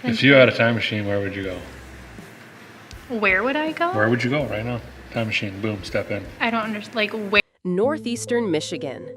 If you had a time machine, where would you go? Where would I go? Where would you go right now? Time machine, boom, step in. I don't understand. Like, where? Northeastern Michigan.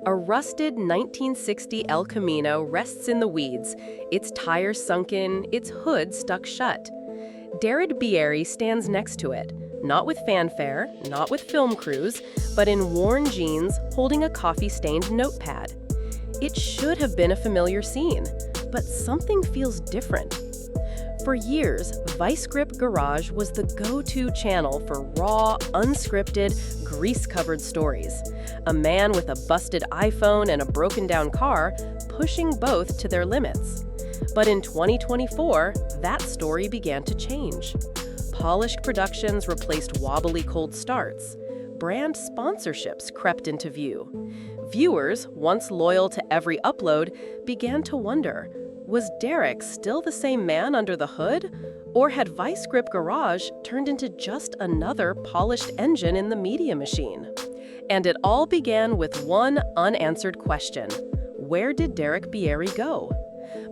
A rusted 1960 El Camino rests in the weeds, its tires sunken, its hood stuck shut. Derek Bieri stands next to it, not with fanfare, not with film crews, but in worn jeans holding a coffee-stained notepad. It should have been a familiar scene, but something feels different. For years, Vice Grip Garage was the go-to channel for raw, unscripted, grease-covered stories. A man with a busted iPhone and a broken-down car pushing both to their limits. But in 2024, that story began to change. Polished productions replaced wobbly cold starts. Brand sponsorships crept into view. Viewers, once loyal to every upload, began to wonder, was Derek still the same man under the hood? Or had Vice Grip Garage turned into just another polished engine in the media machine? And it all began with one unanswered question. Where did Derek Bieri go?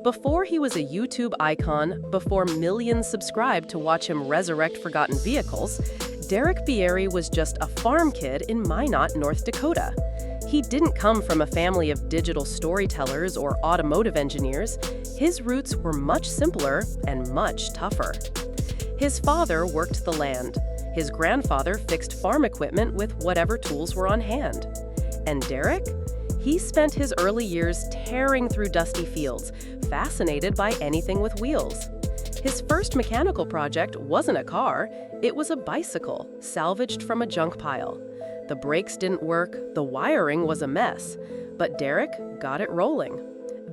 Before he was a YouTube icon, before millions subscribed to watch him resurrect forgotten vehicles, Derek Bieri was just a farm kid in Minot, North Dakota. He didn't come from a family of digital storytellers or automotive engineers. His roots were much simpler and much tougher. His father worked the land. His grandfather fixed farm equipment with whatever tools were on hand. And Derek? He spent his early years tearing through dusty fields, fascinated by anything with wheels. His first mechanical project wasn't a car, it was a bicycle, salvaged from a junk pile. The brakes didn't work, the wiring was a mess, but Derek got it rolling.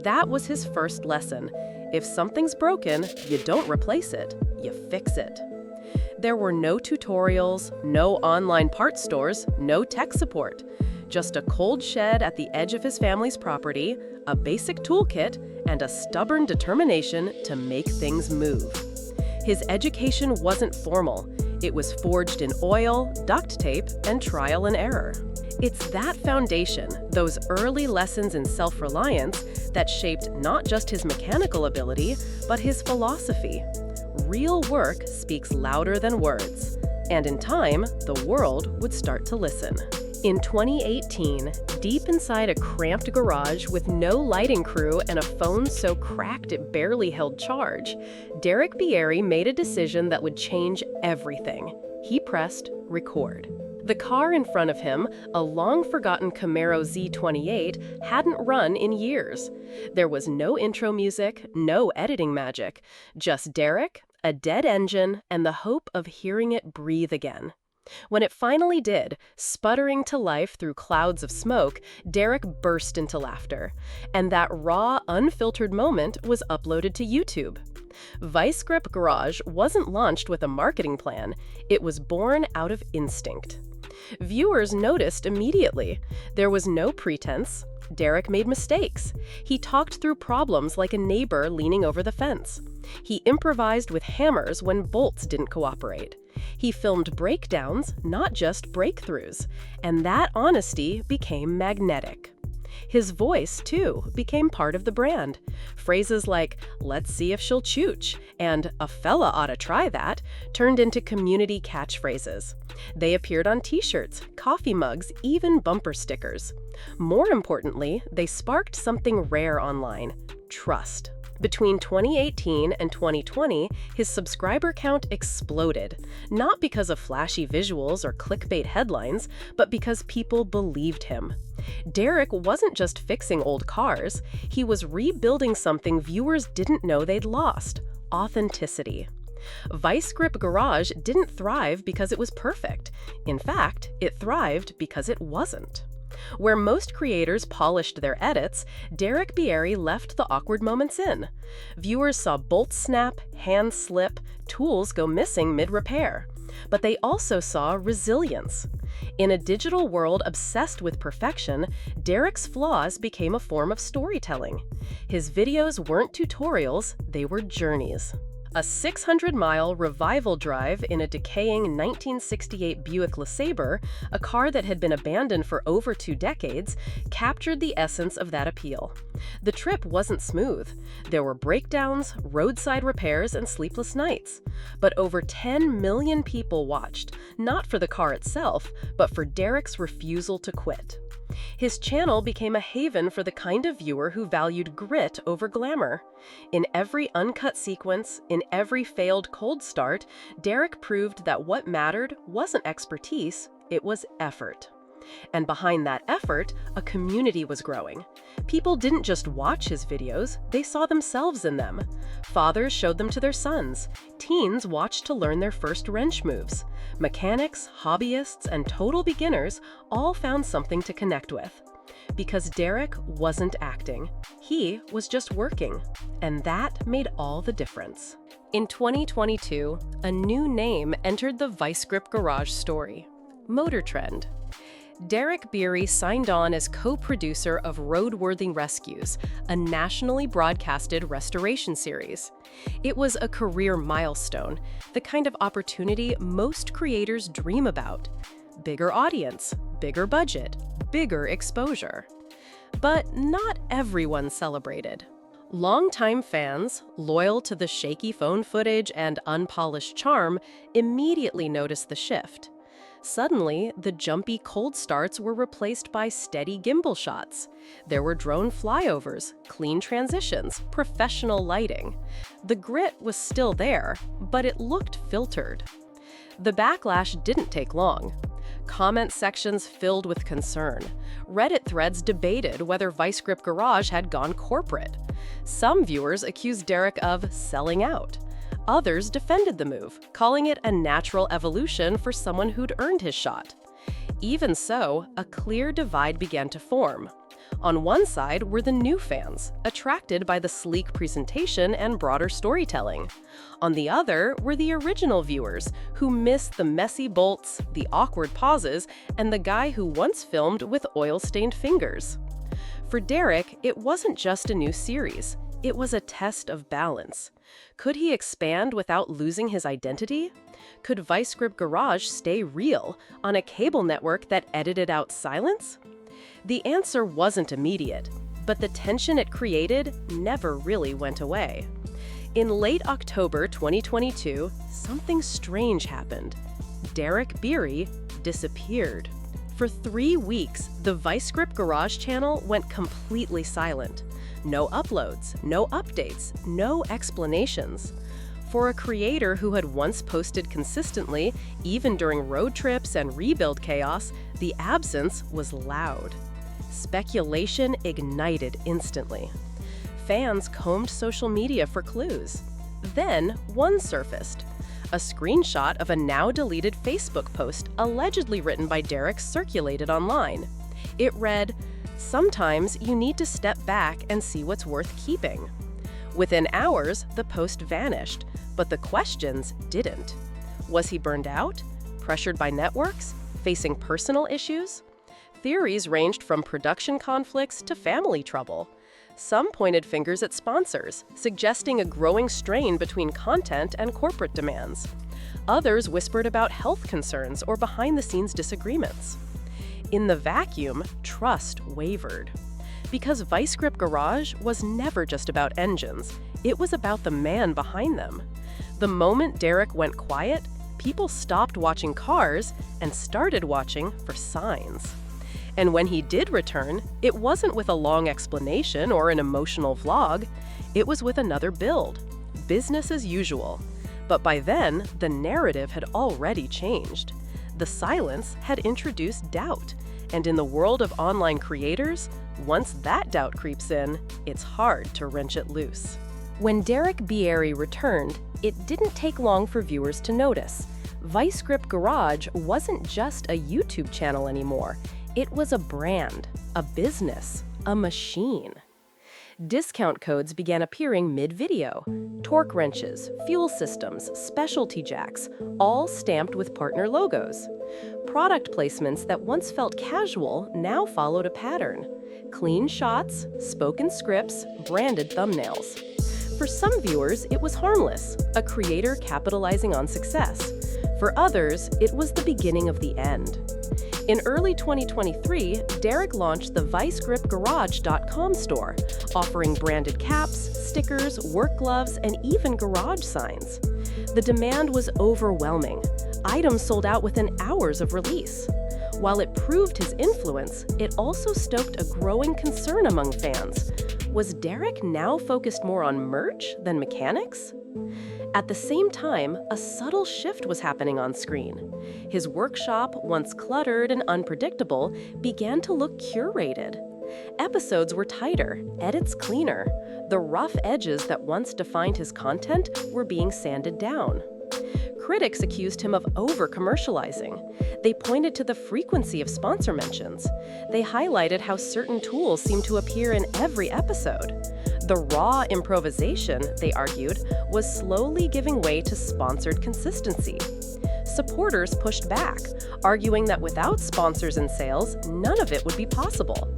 That was his first lesson. If something's broken, you don't replace it, you fix it. There were no tutorials, no online parts stores, no tech support. Just a cold shed at the edge of his family's property, a basic toolkit, and a stubborn determination to make things move. His education wasn't formal. It was forged in oil, duct tape, and trial and error. It's that foundation, those early lessons in self-reliance, that shaped not just his mechanical ability, but his philosophy. Real work speaks louder than words. And in time, the world would start to listen. In 2018, deep inside a cramped garage with no lighting crew and a phone so cracked it barely held charge, Derek Bieri made a decision that would change everything. He pressed record. The car in front of him, a long-forgotten Camaro Z28, hadn't run in years. There was no intro music, no editing magic, just Derek, a dead engine, and the hope of hearing it breathe again. When it finally did, sputtering to life through clouds of smoke, Derek burst into laughter. And that raw, unfiltered moment was uploaded to YouTube. Vice Grip Garage wasn't launched with a marketing plan. It was born out of instinct. Viewers noticed immediately. There was no pretense. Derek made mistakes. He talked through problems like a neighbor leaning over the fence. He improvised with hammers when bolts didn't cooperate. He filmed breakdowns, not just breakthroughs, and that honesty became magnetic. His voice, too, became part of the brand. Phrases like, "Let's see if she'll chooch," and "A fella oughta try that," turned into community catchphrases. They appeared on t-shirts, coffee mugs, even bumper stickers. More importantly, they sparked something rare online: trust. Between 2018 and 2020, his subscriber count exploded, not because of flashy visuals or clickbait headlines, but because people believed him. Derek wasn't just fixing old cars, he was rebuilding something viewers didn't know they'd lost: authenticity. Vice Grip Garage didn't thrive because it was perfect. In fact, it thrived because it wasn't. Where most creators polished their edits, Derek Bieri left the awkward moments in. Viewers saw bolts snap, hands slip, tools go missing mid-repair. But they also saw resilience. In a digital world obsessed with perfection, Derek's flaws became a form of storytelling. His videos weren't tutorials, they were journeys. A 600-mile revival drive in a decaying 1968 Buick LeSabre, a car that had been abandoned for over 2 decades, captured the essence of that appeal. The trip wasn't smooth. There were breakdowns, roadside repairs, and sleepless nights. But over 10 million people watched, not for the car itself, but for Derek's refusal to quit. His channel became a haven for the kind of viewer who valued grit over glamour. In every uncut sequence, in every failed cold start, Derek proved that what mattered wasn't expertise, it was effort. And behind that effort, a community was growing. People didn't just watch his videos, they saw themselves in them. Fathers showed them to their sons. Teens watched to learn their first wrench moves. Mechanics, hobbyists, and total beginners all found something to connect with. Because Derek wasn't acting. He was just working. And that made all the difference. In 2022, a new name entered the Vice Grip Garage story: Motor Trend. Derek Bieri signed on as co-producer of Roadworthy Rescues, a nationally broadcasted restoration series. It was a career milestone, the kind of opportunity most creators dream about. Bigger audience, bigger budget, bigger exposure. But not everyone celebrated. Longtime fans, loyal to the shaky phone footage and unpolished charm, immediately noticed the shift. Suddenly, the jumpy cold starts were replaced by steady gimbal shots. There were drone flyovers, clean transitions, professional lighting. The grit was still there, but it looked filtered. The backlash didn't take long. Comment sections filled with concern. Reddit threads debated whether Vice Grip Garage had gone corporate. Some viewers accused Derek of selling out. Others defended the move, calling it a natural evolution for someone who'd earned his shot. Even so, a clear divide began to form. On one side were the new fans, attracted by the sleek presentation and broader storytelling. On the other were the original viewers, who missed the messy bolts, the awkward pauses, and the guy who once filmed with oil-stained fingers. For Derek, it wasn't just a new series. It was a test of balance. Could he expand without losing his identity? Could Vice Grip Garage stay real on a cable network that edited out silence? The answer wasn't immediate, but the tension it created never really went away. In late October 2022, something strange happened. Derek Bieri disappeared. For 3 weeks, the Vice Grip Garage channel went completely silent. No uploads, no updates, no explanations. For a creator who had once posted consistently, even during road trips and rebuild chaos, the absence was loud. Speculation ignited instantly. Fans combed social media for clues. Then one surfaced. A screenshot of a now-deleted Facebook post allegedly written by Derek circulated online. It read, "Sometimes you need to step back and see what's worth keeping." Within hours, the post vanished, but the questions didn't. Was he burned out? Pressured by networks? Facing personal issues? Theories ranged from production conflicts to family trouble. Some pointed fingers at sponsors, suggesting a growing strain between content and corporate demands. Others whispered about health concerns or behind-the-scenes disagreements. In the vacuum, trust wavered. Because Vice Grip Garage was never just about engines, it was about the man behind them. The moment Derek went quiet, people stopped watching cars and started watching for signs. And when he did return, it wasn't with a long explanation or an emotional vlog. It was with another build, business as usual. But by then, the narrative had already changed. The silence had introduced doubt. And in the world of online creators, once that doubt creeps in, it's hard to wrench it loose. When Derek Bieri returned, it didn't take long for viewers to notice. Vice Grip Garage wasn't just a YouTube channel anymore. It was a brand, a business, a machine. Discount codes began appearing mid-video. Torque wrenches, fuel systems, specialty jacks, all stamped with partner logos. Product placements that once felt casual now followed a pattern. Clean shots, spoken scripts, branded thumbnails. For some viewers, it was harmless, a creator capitalizing on success. For others, it was the beginning of the end. In early 2023, Derek launched the ViceGripGarage.com store, offering branded caps, stickers, work gloves, and even garage signs. The demand was overwhelming. Items sold out within hours of release. While it proved his influence, it also stoked a growing concern among fans. Was Derek now focused more on merch than mechanics? At the same time, a subtle shift was happening on screen. His workshop, once cluttered and unpredictable, began to look curated. Episodes were tighter, edits cleaner. The rough edges that once defined his content were being sanded down. Critics accused him of over-commercializing. They pointed to the frequency of sponsor mentions. They highlighted how certain tools seemed to appear in every episode. The raw improvisation, they argued, was slowly giving way to sponsored consistency. Supporters pushed back, arguing that without sponsors and sales, none of it would be possible.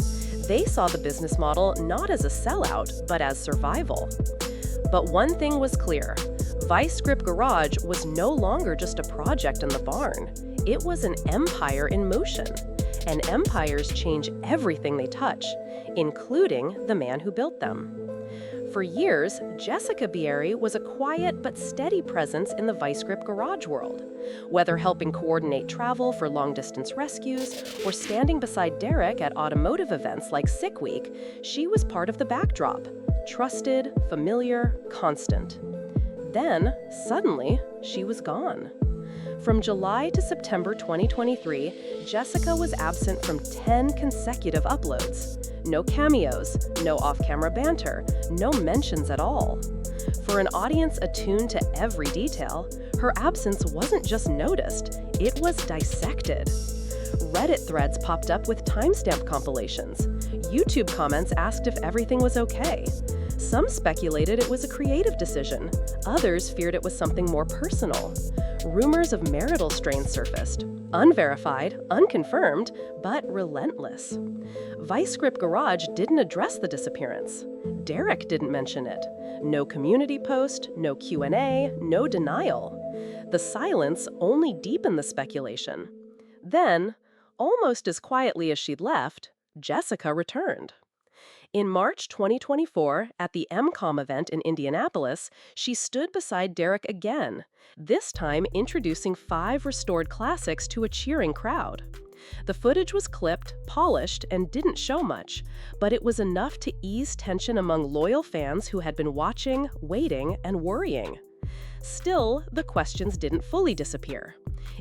They saw the business model not as a sellout, but as survival. But one thing was clear. Vice Grip Garage was no longer just a project in the barn. It was an empire in motion. And empires change everything they touch, including the man who built them. For years, Jessica Bieri was a quiet but steady presence in the Vice Grip Garage world. Whether helping coordinate travel for long-distance rescues or standing beside Derek at automotive events like Sick Week, she was part of the backdrop. Trusted, familiar, constant. Then, suddenly, she was gone. From July to September 2023, Jessica was absent from 10 consecutive uploads. No cameos, no off-camera banter, no mentions at all. For an audience attuned to every detail, her absence wasn't just noticed, it was dissected. Reddit threads popped up with timestamp compilations. YouTube comments asked if everything was okay. Some speculated it was a creative decision. Others feared it was something more personal. Rumors of marital strain surfaced. Unverified, unconfirmed, but relentless. Vice Grip Garage didn't address the disappearance. Derek didn't mention it. No community post, no Q&A, no denial. The silence only deepened the speculation. Then, almost as quietly as she'd left, Jessica returned. In March 2024, at the MCOM event in Indianapolis, she stood beside Derek again, this time introducing 5 restored classics to a cheering crowd. The footage was clipped, polished, and didn't show much, but it was enough to ease tension among loyal fans who had been watching, waiting, and worrying. Still, the questions didn't fully disappear.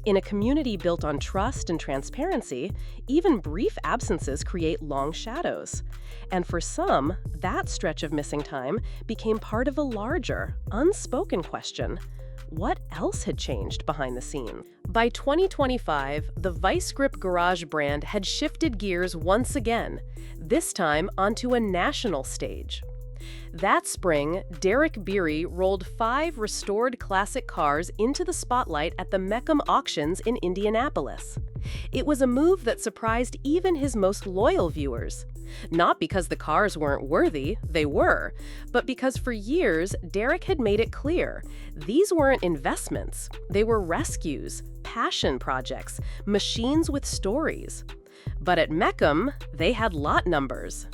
In a community built on trust and transparency, even brief absences create long shadows. And for some, that stretch of missing time became part of a larger, unspoken question. What else had changed behind the scenes? By 2025, the Vice Grip Garage brand had shifted gears once again, this time onto a national stage. That spring, Derek Bieri rolled 5 restored classic cars into the spotlight at the Mecum auctions in Indianapolis. It was a move that surprised even his most loyal viewers. Not because the cars weren't worthy, they were, but because for years, Derek had made it clear, these weren't investments, they were rescues, passion projects, machines with stories. But at Mecum, they had lot numbers.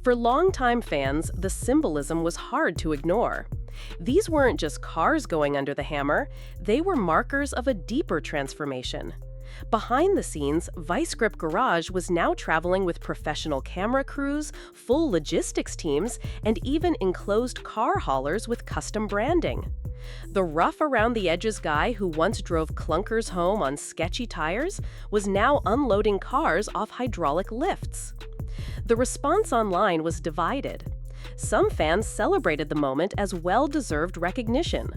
For longtime fans, the symbolism was hard to ignore. These weren't just cars going under the hammer, they were markers of a deeper transformation. Behind the scenes, Vice Grip Garage was now traveling with professional camera crews, full logistics teams, and even enclosed car haulers with custom branding. The rough-around-the-edges guy who once drove clunkers home on sketchy tires was now unloading cars off hydraulic lifts. The response online was divided. Some fans celebrated the moment as well-deserved recognition.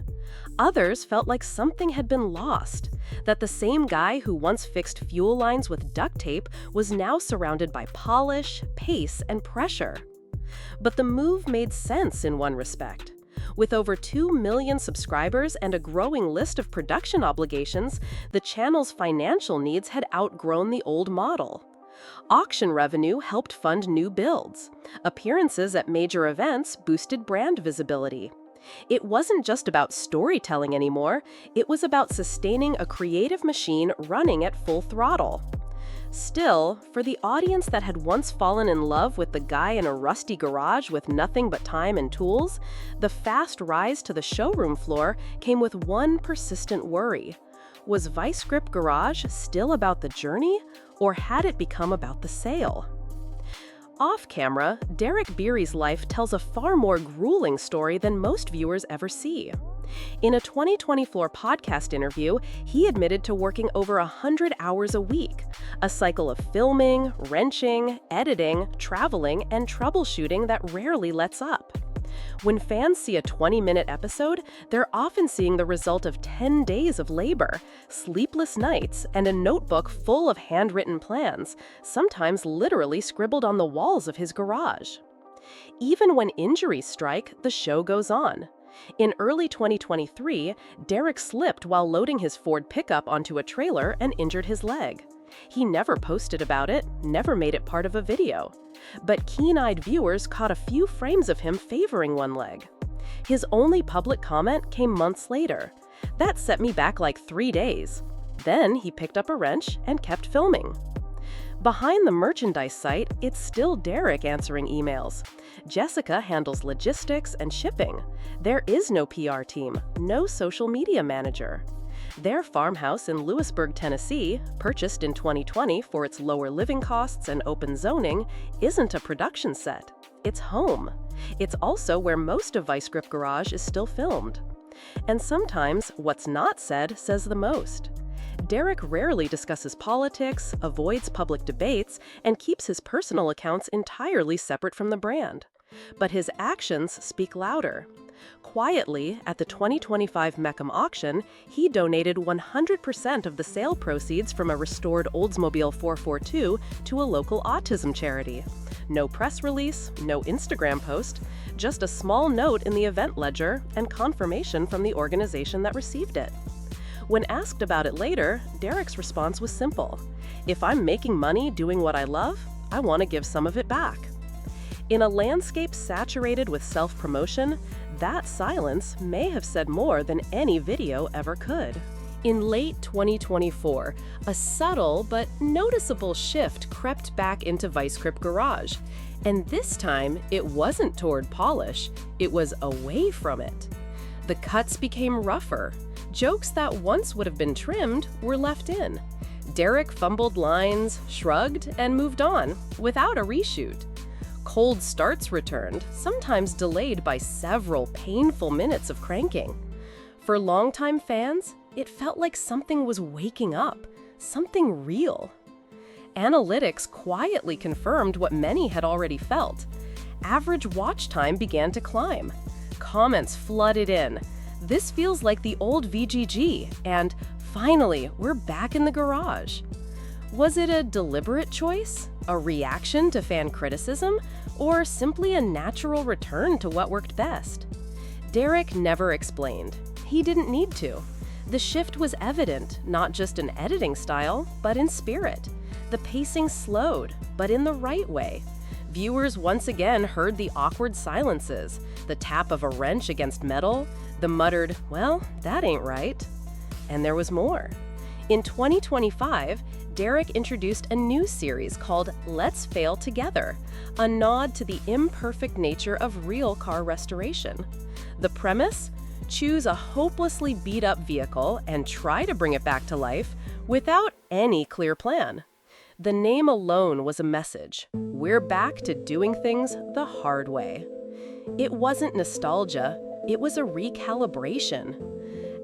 Others felt like something had been lost, that the same guy who once fixed fuel lines with duct tape was now surrounded by polish, pace, and pressure. But the move made sense in one respect. With over 2 million subscribers and a growing list of production obligations, the channel's financial needs had outgrown the old model. Auction revenue helped fund new builds. Appearances at major events boosted brand visibility. It wasn't just about storytelling anymore, it was about sustaining a creative machine running at full throttle. Still, for the audience that had once fallen in love with the guy in a rusty garage with nothing but time and tools, the fast rise to the showroom floor came with one persistent worry. Was Vice Grip Garage still about the journey, or had it become about the sale? Off camera, Derek Bieri's life tells a far more grueling story than most viewers ever see. In a 2024 podcast interview, he admitted to working over 100 hours a week, a cycle of filming, wrenching, editing, traveling, and troubleshooting that rarely lets up. When fans see a 20-minute episode, they're often seeing the result of 10 days of labor, sleepless nights, and a notebook full of handwritten plans, sometimes literally scribbled on the walls of his garage. Even when injuries strike, the show goes on. In early 2023, Derek slipped while loading his Ford pickup onto a trailer and injured his leg. He never posted about it, never made it part of a video. But keen-eyed viewers caught a few frames of him favoring one leg. His only public comment came months later. That set me back like 3 days. Then he picked up a wrench and kept filming. Behind the merchandise site, it's still Derek answering emails. Jessica handles logistics and shipping. There is no PR team, no social media manager. Their farmhouse in Lewisburg, Tennessee, purchased in 2020 for its lower living costs and open zoning, isn't a production set. It's home. It's also where most of Vice Grip Garage is still filmed. And sometimes, what's not said says the most. Derek rarely discusses politics, avoids public debates, and keeps his personal accounts entirely separate from the brand. But his actions speak louder. Quietly, at the 2025 Meckham auction, he donated 100% of the sale proceeds from a restored Oldsmobile 442 to a local autism charity. No press release, no Instagram post, just a small note in the event ledger and confirmation from the organization that received it. When asked about it later, Derek's response was simple. If I'm making money doing what I love, I want to give some of it back. In a landscape saturated with self-promotion, that silence may have said more than any video ever could. In late 2024, a subtle but noticeable shift crept back into Vice Grip Garage. And this time, it wasn't toward polish, it was away from it. The cuts became rougher. Jokes that once would have been trimmed were left in. Derek fumbled lines, shrugged, and moved on, without a reshoot. Cold starts returned, sometimes delayed by several painful minutes of cranking. For longtime fans, it felt like something was waking up, something real. Analytics quietly confirmed what many had already felt. Average watch time began to climb. Comments flooded in. This feels like the old VGG, and finally, we're back in the garage. Was it a deliberate choice, a reaction to fan criticism, or simply a natural return to what worked best? Derek never explained. He didn't need to. The shift was evident, not just in editing style, but in spirit. The pacing slowed, but in the right way. Viewers once again heard the awkward silences, the tap of a wrench against metal, the muttered, "Well, that ain't right." And there was more. In 2025, Derek introduced a new series called Let's Fail Together, a nod to the imperfect nature of real car restoration. The premise? Choose a hopelessly beat-up vehicle and try to bring it back to life without any clear plan. The name alone was a message. We're back to doing things the hard way. It wasn't nostalgia, it was a recalibration.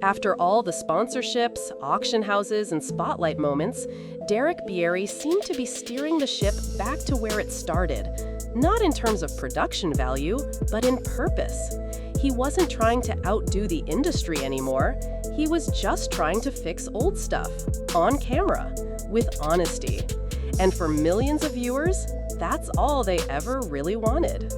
After all the sponsorships, auction houses, and spotlight moments, Derek Bieri seemed to be steering the ship back to where it started, not in terms of production value, but in purpose. He wasn't trying to outdo the industry anymore. He was just trying to fix old stuff, on camera, with honesty. And for millions of viewers, that's all they ever really wanted.